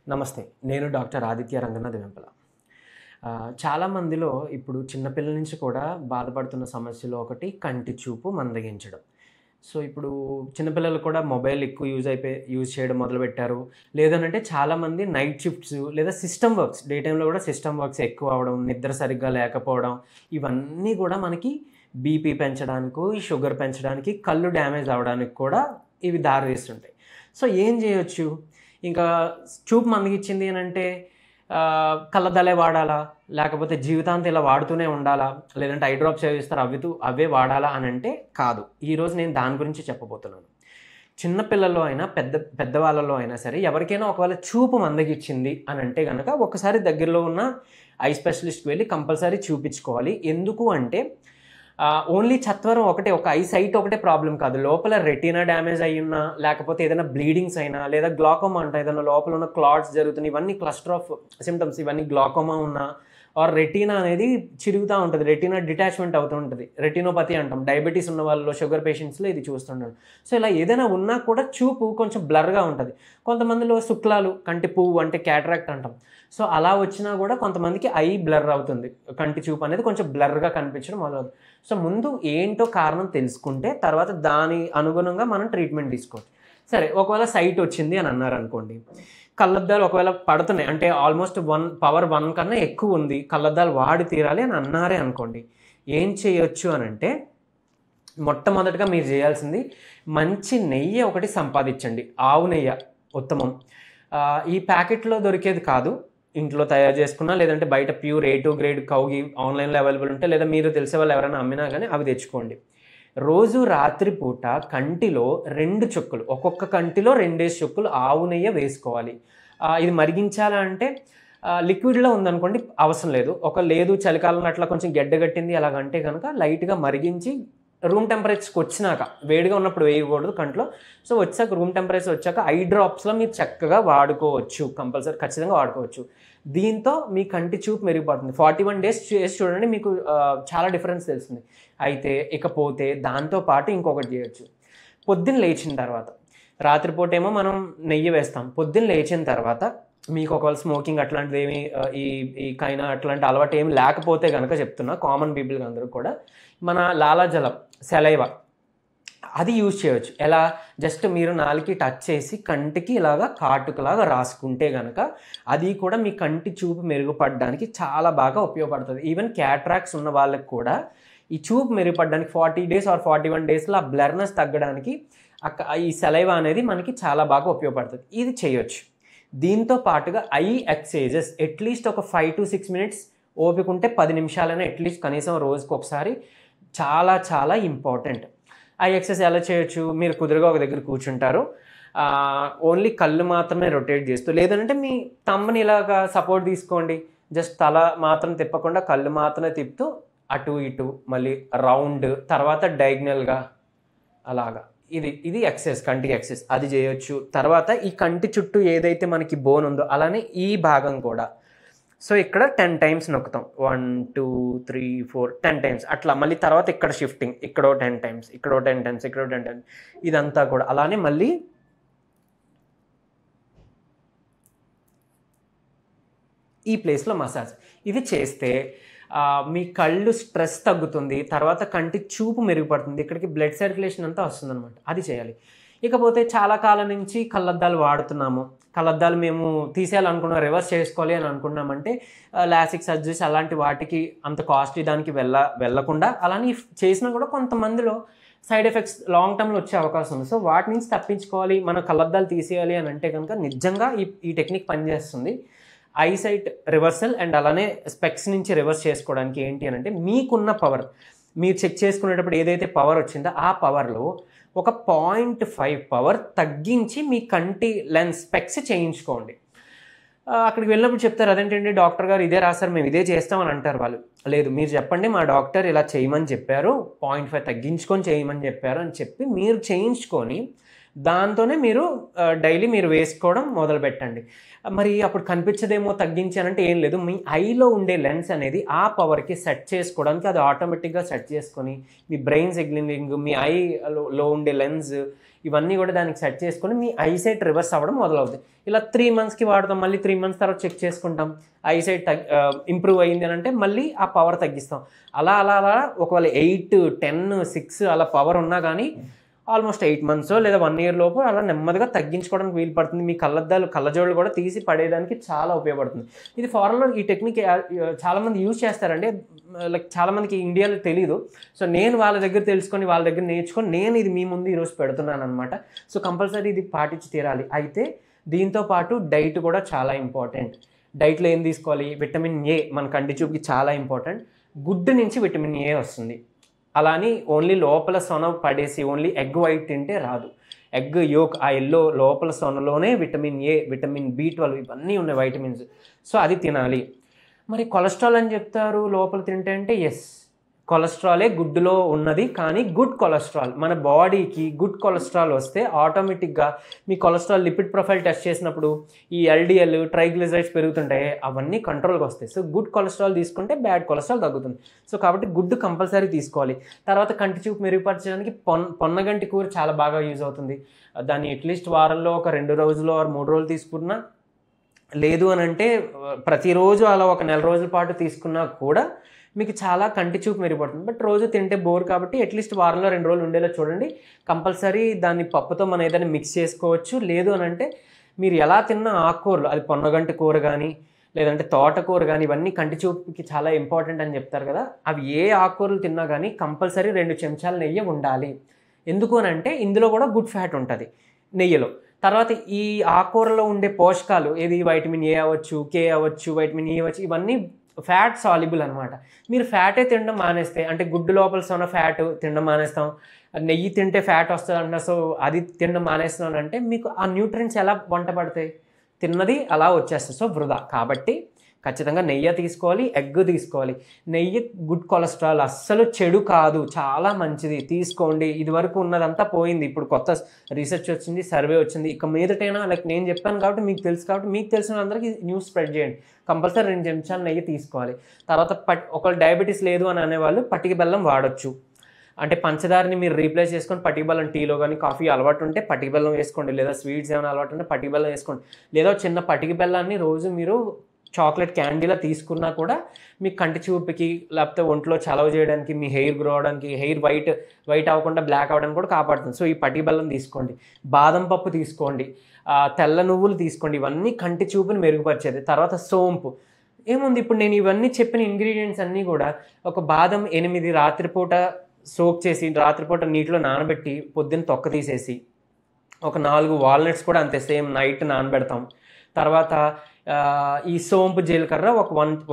నమస్తే. నేను డాక్టర్ ఆదిత్య రంగనాథ్ వెంపల. చాలా మందిలో ఇప్పుడు చిన్నపిల్లల నుంచి కూడా బాధపడుతున్న సమస్యలో ఒకటి కంటి చూపు మందగించడం. సో, ఇప్పుడు చిన్నపిల్లలు కూడా మొబైల్ ఎక్కువ యూజ్ చేయడం మొదలుపెట్టారు. లేదనంటే చాలామంది నైట్ షిఫ్ట్స్ లేదా సిస్టమ్ వర్క్స్, డే టైమ్‌లో కూడా సిస్టమ్ వర్క్స్ ఎక్కువ అవ్వడం, నిద్ర సరిగ్గా లేకపోవడం, ఇవన్నీ కూడా మనకి బీపీ పెంచడానికో, ఈ షుగర్ పెంచడానికి, కళ్ళు డ్యామేజ్ అవ్వడానికి కూడా ఇవి దారితీస్తుంటాయి. సో, ఏం చేయొచ్చు? ఇంకా చూపు మందగించింది అనంటే కళ్ళద్దాలే వాడాలా? లేకపోతే జీవితాంతం ఇలా వాడుతూనే ఉండాలా? లేదంటే ఐ డ్రాప్స్ ఏవో ఇస్తారు అవే వాడాలా అనంటే కాదు. ఈరోజు నేను దాని గురించి చెప్పబోతున్నాను. చిన్న పిల్లల్లో అయినా, పెద్దవాళ్ళలో అయినా సరే ఎవరికైనా ఒకవేళ చూపు మందగించింది అనంటే గనక ఒకసారి దగ్గరలో ఉన్న ఐ స్పెషలిస్ట్‌కి వెళ్లి కంపల్సరీ చూపించుకోవాలి. ఎందుకు అంటే ఓన్లీ చత్వరం ఒకటే, ఒక ఐ సైట్ ఒకటే ప్రాబ్లమ్ కాదు. లోపల రెటీనా డ్యామేజ్ అయ్యున్నా, లేకపోతే ఏదైనా బ్లీడింగ్స్ అయినా, లేదా గ్లాకోమా అంట ఏదైనా లోపల ఉన్న క్లాట్స్ జరుగుతున్నాయి. ఇవన్నీ క్లస్టర్ ఆఫ్ సింప్టమ్స్. ఇవన్నీ గ్లాకోమా ఉన్నా ఆర్ రెటీనా అనేది చిరుగుతా ఉంటది. రెటీనా డిటాచ్‌మెంట్ అవుతూ ఉంటది. రెటినోపతి అంటాం. డయాబెటిస్ ఉన్న వాళ్ళలో, షుగర్ పేషెంట్స్‌లో ఇది చూస్తుంటాం. సో, ఇలా ఏదైనా ఉన్నా కూడా చూపు కొంచెం బ్లర్‌గా ఉంటది. కొంతమందిలో శుక్లాలు, కంటి పువ్వు అంటే క్యాటరాక్ట్ అంటాం. సో, అలా వచ్చినా కూడా కొంతమందికి ఐ బ్లర్ అవుతుంది. కంటి చూపు అనేది కొంచెం బ్లర్‌గా కనిపించడం మొదలవుతుంది. సో, ముందు ఏంటో కారణం తెలుసుకుంటే తర్వాత దాని అనుగుణంగా మనం ట్రీట్మెంట్ తీసుకోవచ్చు. సరే, ఒకవేళ సైట్ వచ్చింది అని అన్నారనుకోండి. కళ్ళద్దాలు ఒకవేళ పడుతున్నాయి అంటే ఆల్మోస్ట్ పవర్ 1 కన్నా ఎక్కువ ఉంది. కళ్ళద్దాలు వాడి తీరాలి అని అన్నారే అనుకోండి. ఏం చేయొచ్చు అనంటే మొట్టమొదటిగా మీరు చేయాల్సింది మంచి నెయ్యి ఒకటి సంపాదించండి. ఆవు నెయ్య ఉత్తమం. ఈ ప్యాకెట్‌లో దొరికేది కాదు. ఇంట్లో తయారు చేసుకున్నా, లేదంటే బయట ప్యూర్ A2 గ్రేడ్ కౌ ఘీ ఆన్‌లైన్‌లో అవైలబుల్ ఉంటే, లేదా మీరు తెలిసే వాళ్ళు ఎవరైనా అమ్మినా గానీ అవి తెచ్చుకోండి. రోజు రాత్రి పూట కంటిలో 2 చుక్కలు, ఒక్కొక్క కంటిలో 2 చుక్కలు ఆవు నెయ్యి వేసుకోవాలి. ఇది మరిగించాలా అంటే లిక్విడ్‌లో ఉందనుకోండి అవసరం లేదు. లేదు చలికాలంలో అట్లా కొంచెం గడ్డగట్టింది అలాగంటే గనక లైట్‌గా మరిగించి రూమ్ టెంపరేచర్‌కి వచ్చినాక, వేడిగా ఉన్నప్పుడు వేయకూడదు కంట్లో. సో, వచ్చాక రూమ్ టెంపరేచర్ వచ్చాక ఐ డ్రాప్స్‌లో మీరు చక్కగా వాడుకోవచ్చు. ఖచ్చితంగా వాడుకోవచ్చు. దీంతో మీ కంటి చూపు మెరుగుపడుతుంది. 41 డేస్ చేసి చూడండి, మీకు చాలా డిఫరెన్స్ తెలుస్తుంది. అయితే ఇకపోతే దాంతో పాటు ఇంకొకటి చేయొచ్చు. పొద్దున్న లేచిన తర్వాత, రాత్రిపూట ఏమో మనం నెయ్యి వేస్తాం. పొద్దున్న లేచిన తర్వాత మీకు ఒకవేళ స్మోకింగ్ అట్లాంటిదేమి ఈ కైనా అట్లాంటి అలవాటు ఏమి లేకపోతే గనక చెప్తున్నా, కామన్ పీపుల్‌కి అందరూ కూడా మన లాలాజలం, సెలైవా అది యూజ్ చేయొచ్చు. ఎలా? జస్ట్ మీరు నాలుకకి టచ్ చేసి కంటికి ఇలాగా కాటుకలాగా రాసుకుంటే గనక అది కూడా మీ కంటి చూపు మెరుగుపడడానికి చాలా బాగా ఉపయోగపడుతుంది. ఈవెన్ క్యాట్రాక్ట్స్ ఉన్న వాళ్ళకి కూడా ఈ చూపు మెరుగుపడడానికి 40 డేస్ ఆర్ 41 డేస్‌లో ఆ బ్లర్‌నెస్ తగ్గడానికి ఈ సెలైవా అనేది మనకి చాలా బాగా ఉపయోగపడుతుంది. ఇది చేయొచ్చు. దీంతో పాటుగా ఐ ఎక్సర్సైజెస్ అట్‌లీస్ట్ ఒక 5-6 మినిట్స్ ఓపిక ఉంటే 10 నిమిషాలైనా అట్‌లీస్ట్ కనీసం రోజుకొకసారి చాలా చాలా ఇంపార్టెంట్. ఐ ఎక్సర్సైజ్ ఎలా చేయొచ్చు? మీరు కుదురుగా ఒక దగ్గర కూర్చుంటారు. ఓన్లీ కళ్ళు మాత్రమే రొటేట్ చేస్తూ, లేదంటే మీ థంబ్‌ని ఇలాగా సపోర్ట్ తీసుకోండి. జస్ట్ తల మాత్రం తిప్పకుండా కళ్ళు మాత్రమే తిప్పుతూ అటు ఇటు మళ్ళీ రౌండ్, తర్వాత డయాగ్నల్‌గా అలాగా. ఇది ఎక్సర్సైజ్, కంటికి ఎక్సర్సైజ్ అది చేయొచ్చు. తర్వాత ఈ కంటి చుట్టూ ఏదైతే మనకి బోన్ ఉందో అలానే ఈ భాగం కూడా. సో, ఇక్కడ 10 టైమ్స్ నొక్కుతాం. 1, 2, 3, 4 10 టైమ్స్ అట్లా. మళ్ళీ తర్వాత ఇక్కడ షిఫ్టింగ్. ఇక్కడో 10 టైమ్స్, ఇక్కడో 10 టైమ్స్, ఇక్కడో 10 టైమ్స్. ఇదంతా కూడా అలానే మళ్ళీ ఈ ప్లేస్‌లో మసాజ్. ఇది చేస్తే మీ కళ్ళు స్ట్రెస్ తగ్గుతుంది. తర్వాత కంటి చూపు మెరుగుపడుతుంది. ఇక్కడికి బ్లడ్ సర్క్యులేషన్ అంతా వస్తుందనమాట. అది చేయాలి. ఇకపోతే చాలా కాలం నుంచి కళ్ళద్దాలు వాడుతున్నాము. కళ్ళద్దాలు మేము తీసేయాలనుకున్నాం, రివర్స్ చేసుకోవాలి అని అనుకున్నామంటే లాసిక్ సర్జరీస్ అలాంటి వాటికి అంత కాస్ట్లీ దానికి వెళ్ళకుండా, అలానే చేసినా కూడా కొంతమందిలో సైడ్ ఎఫెక్ట్స్ లాంగ్ టర్మ్‌లో వచ్చే అవకాశం ఉంది. సో, వాటి నుంచి తప్పించుకోవాలి, మన కళ్ళద్దాలు తీసేయాలి అని అంటే కనుక నిజంగా ఈ టెక్నిక్ పనిచేస్తుంది. ఐసైట్ రివర్సల్ అండ్ అలానే స్పెక్స్ నుంచి రివర్స్ చేసుకోవడానికి ఏంటి అనంటే మీకున్న పవర్, మీరు చెక్ చేసుకునేటప్పుడు ఏదైతే పవర్ వచ్చిందో ఆ పవర్‌లో ఒక 0.5 పవర్ తగ్గించి మీ కంటి లెన్స్ స్పెక్స్ చేయించుకోండి. అక్కడికి వెళ్ళినప్పుడు చెప్తారు, అదేంటండి డాక్టర్ గారు ఇదే రాశారు, మేము ఇదే చేస్తామని అంటారు వాళ్ళు. లేదు, మీరు చెప్పండి మా డాక్టర్ ఇలా చేయమని చెప్పారు, 0.5 తగ్గించుకొని చేయమని చెప్పారు అని చెప్పి మీరు చేయించుకొని దాంతోనే మీరు డైలీ మీరు వేసుకోవడం మొదలుపెట్టండి. మరి అప్పుడు కనిపించదేమో తగ్గించానంటే ఏం లేదు. మీ ఐలో ఉండే లెన్స్ అనేది ఆ పవర్‌కి సెట్ చేసుకోవడానికి అది ఆటోమేటిక్‌గా సెట్ చేసుకొని మీ బ్రెయిన్ సిగ్నలింగ్, మీ ఐలో ఉండే లెన్స్ ఇవన్నీ కూడా దానికి సెట్ చేసుకొని మీ ఐసైట్ రివర్స్ అవ్వడం మొదలవుతుంది. ఇలా 3 మంత్స్కి వాడతాం, మళ్ళీ 3 మంత్స్ తర్వాత చెక్ చేసుకుంటాం, ఐసైట్ ఇంప్రూవ్ అయ్యింది అని అంటే మళ్ళీ ఆ పవర్ తగ్గిస్తాం. అలా అలా అలా ఒకవేళ 8, 10, 6 అలా పవర్ ఉన్నా కానీ ఆల్మోస్ట్ 8 మంత్స్ లేదా 1 ఇయర్ లోపు అలా నెమ్మదిగా తగ్గించుకోవడానికి వీలు పడుతుంది. మీ కళ్ళజోళ్ళు కూడా తీసి పడేయడానికి చాలా ఉపయోగపడుతుంది. ఇది ఫారెన్లో ఈ టెక్నిక్ చాలామంది యూజ్ చేస్తారండి. లైక్ చాలామందికి ఇండియాలో తెలీదు. సో నేను వాళ్ళ దగ్గర తెలుసుకొని వాళ్ళ దగ్గర నేర్చుకొని నేను ఇది మీ ముందు ఈరోజు పెడుతున్నాను అనమాట. సో కంపల్సరీ ఇది పాటించి తీరాలి. అయితే దీంతో పాటు డైట్ కూడా చాలా ఇంపార్టెంట్. డైట్లో ఏం తీసుకోవాలి? విటమిన్ ఏ మన కంటి చూపుకి చాలా ఇంపార్టెంట్. గుడ్డు నుంచి విటమిన్ ఏ వస్తుంది. అలా అని ఓన్లీ లోపల సొన పడేసి ఓన్లీ ఎగ్ వైట్ తింటే రాదు. ఎగ్ యోక్ ఆ ఎల్లో లోపల సొనలోనే విటమిన్ ఏ, విటమిన్ B12 ఇవన్నీ ఉన్నాయి వైటమిన్స్. సో అది తినాలి. మరి కొలెస్ట్రాల్ అని చెప్తారు లోపల తింటే అంటే ఎస్, కొలెస్ట్రాలే గుడ్డులో ఉన్నది. కానీ గుడ్ కొలెస్ట్రాల్ మన బాడీకి గుడ్ కొలెస్ట్రాల్ వస్తే ఆటోమేటిక్గా మీ కొలెస్ట్రాల్ లిపిడ్ ప్రొఫైల్ టెస్ట్ చేసినప్పుడు ఈ LDL ట్రైగ్లిజరైడ్స్ పెరుగుతుంటాయి, అవన్నీ కంట్రోల్కి వస్తాయి. సో గుడ్ కొలెస్ట్రాల్ తీసుకుంటే బ్యాడ్ కొలెస్ట్రాల్ తగ్గుతుంది. సో కాబట్టి గుడ్డు కంపల్సరీ తీసుకోవాలి. తర్వాత కంటి చూపు మెరుగుపరచడానికి పొన్నగంటి కూర చాలా బాగా యూజ్ అవుతుంది. దాన్ని అట్లీస్ట్ వారంలో ఒక 2 రోజులు 3 రోజులు తీసుకున్నా, లేదు అని అంటే ప్రతిరోజు అలా ఒక నెల రోజుల పాటు తీసుకున్నా కూడా మీకు చాలా కంటి చూపు మెరుగుపడుతుంది. బట్ రోజు తింటే బోర్ కాబట్టి అట్లీస్ట్ వారంలో 2 రోజులు ఉండేలా చూడండి. కంపల్సరీ దాన్ని పప్పుతో మనం ఏదైనా మిక్స్ చేసుకోవచ్చు. లేదు అని అంటే మీరు ఎలా తిన్న ఆకుకూరలు, అది పొన్నగంటి కూర కానీ లేదంటే తోటకూర కానీ ఇవన్నీ కంటి చూపుకి చాలా ఇంపార్టెంట్ అని చెప్తారు కదా, అవి ఏ ఆకుకూరలు తిన్నా కానీ కంపల్సరీ 2 చెంచాల నెయ్యి ఉండాలి. ఎందుకు అని అంటే ఇందులో కూడా గుడ్ ఫ్యాట్ ఉంటుంది నెయ్యిలో. తర్వాత ఈ ఆకుకూరలో ఉండే పోషకాలు ఏది వైటమిన్ ఏ అవ్వచ్చు, కే అవ్వచ్చు, వైటమిన్ ఈ అవ్వచ్చు, ఇవన్నీ ఫ్యాట్ సాల్యుబుల్ అనమాట. మీరు ఫ్యాటే తినడం మానేస్తే అంటే గుడ్డు లోపల ఉన్న ఫ్యాట్ తినడం మానేస్తాం, నెయ్యి తింటే ఫ్యాట్ వస్తుంది అంట, సో అది తినడం మానేస్తున్నాను అంటే మీకు ఆ న్యూట్రియంట్స్ ఎలా వంట పడతాయి? తిన్నది అలా వచ్చేస్తుంది. సో వృధా. కాబట్టి ఖచ్చితంగా నెయ్యి తీసుకోవాలి, ఎగ్ తీసుకోవాలి. నెయ్యి గుడ్ కొలెస్ట్రాల్, అస్సలు చెడు కాదు, చాలా మంచిది, తీసుకోండి. ఇదివరకు ఉన్నదంతా పోయింది, ఇప్పుడు కొత్త రీసెర్చ్ వచ్చింది, సర్వే వచ్చింది. ఇక మీదటైనా లైక్ నేను చెప్పాను కాబట్టి మీకు తెలుసు కాబట్టి మీకు తెలిసిన అందరికీ న్యూస్ స్ప్రెడ్ చేయండి. కంపల్సరీ 2 చెంచాలు నెయ్యి తీసుకోవాలి. తర్వాత ఒకవేళ డయాబెటీస్ లేదు అని అనేవాళ్ళు పటిక బెల్లం వాడచ్చు. అంటే పంచదారని మీరు రీప్లేస్ చేసుకొని పటిక బెల్లం టీలో కానీ కాఫీ అలవాటు ఉంటే పటిక బెల్లం వేసుకోండి, లేదా స్వీట్స్ ఏమైనా అలవాటు ఉంటే పటిక బెల్లం వేసుకోండి. లేదా చిన్న పటిక బెల్లాన్ని రోజు మీరు చాక్లెట్ క్యాండీలా తీసుకున్నా కూడా మీ కంటి చూపుకి లేకపోతే ఒంట్లో చలవ చేయడానికి, మీ హెయిర్ గ్రో అవడానికి, హెయిర్ వైట్ అవ్వకుండా బ్లాక్ అవ్వడానికి కూడా కాపాడుతుంది. సో ఈ పటిక బెల్లం తీసుకోండి. బాదం పప్పు తీసుకోండి, తెల్ల నువ్వులు తీసుకోండి, ఇవన్నీ కంటి చూపుని మెరుగుపరిచేది. తర్వాత సోంపు ఏముంది, ఇప్పుడు నేను ఇవన్నీ చెప్పిన ఇంగ్రీడియంట్స్ అన్నీ కూడా ఒక బాదం 8 రాత్రిపూట సోక్ చేసి రాత్రిపూట నీటిలో నానబెట్టి పొద్దున్న తొక్క తీసేసి, ఒక 4 వాల్నట్స్ కూడా అంతే సేమ్ నైట్ నానబెడతాం. తర్వాత ఈ సోంపు జీలకర్ర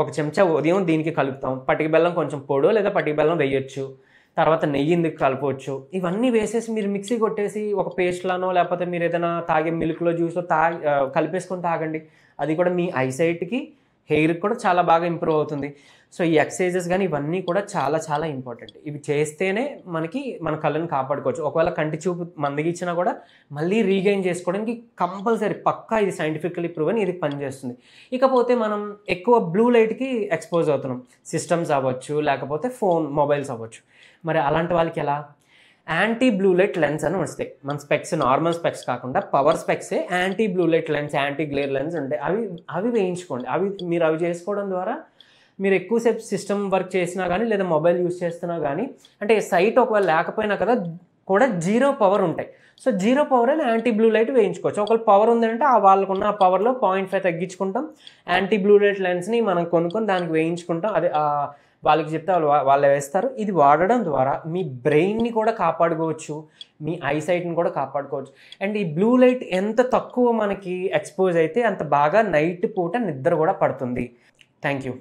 ఒక చెంచా ఉదయం దీనికి కలుపుతాం. పటిక బెల్లం కొంచెం పొడో లేదా పటిక బెల్లం వేయొచ్చు. తర్వాత నెయ్యి ఇందుకు కలపవచ్చు. ఇవన్నీ వేసేసి మీరు మిక్సీ కొట్టేసి ఒక పేస్ట్లానో లేకపోతే మీరు ఏదైనా తాగే మిల్క్లో జ్యూస్లో కలిపేసుకొని తాగండి. అది కూడా మీ ఐసైట్కి హెయిర్కి కూడా చాలా బాగా ఇంప్రూవ్ అవుతుంది. సో ఈ ఎక్సర్సైజెస్ కానీ ఇవన్నీ కూడా చాలా చాలా ఇంపార్టెంట్. ఇవి చేస్తేనే మన కళ్ళని కాపాడుకోవచ్చు. ఒకవేళ కంటి చూపు మందగించినా కూడా మళ్ళీ రీగెయిన్ చేసుకోవడానికి కంపల్సరీ పక్కా ఇది సైంటిఫికలీ ప్రూవెన్, ఇది పనిచేస్తుంది. ఇకపోతే మనం ఎక్కువ బ్లూ లైట్కి ఎక్స్పోజ్ అవుతున్నాం, సిస్టమ్స్ అవ్వచ్చు లేకపోతే మొబైల్స్ అవ్వచ్చు. మరి అలాంటి వాళ్ళకి ఎలా? యాంటీ బ్లూ లైట్ లెన్స్ అని వస్తాయి. మన స్పెక్స్ నార్మల్ స్పెక్స్ కాకుండా పవర్ స్పెక్సే anti blue light lens, anti glare lens ఉంటాయి. అవి వేయించుకోండి. అవి చేసుకోవడం ద్వారా మీరు ఎక్కువసేపు సిస్టమ్ వర్క్ చేసినా కానీ లేదా మొబైల్ యూజ్ చేస్తున్నా కానీ అంటే సైట్ ఒకవేళ లేకపోయినా కదా కూడా 0 పవర్ ఉంటాయి. సో 0 పవర్ అని యాంటీ బ్లూ లైట్ వేయించుకోవచ్చు. ఒకవేళ పవర్ ఉందంటే వాళ్ళకున్న ఆ పవర్లో 0.5 తగ్గించుకుంటాం. యాంటీ బ్లూ లైట్ లెన్స్ని మనం కొనుక్కొని దానికి వేయించుకుంటాం. అదే వాళ్ళకి చెప్తే వాళ్ళు వేస్తారు. ఇది వాడడం ద్వారా మీ బ్రెయిన్ని కూడా కాపాడుకోవచ్చు, మీ ఐసైట్ని కూడా కాపాడుకోవచ్చు. అండ్ ఈ బ్లూ లైట్ ఎంత తక్కువ మనకి ఎక్స్పోజ్ అయితే అంత బాగా నైట్ పూట నిద్ర కూడా పడుతుంది. Thank you.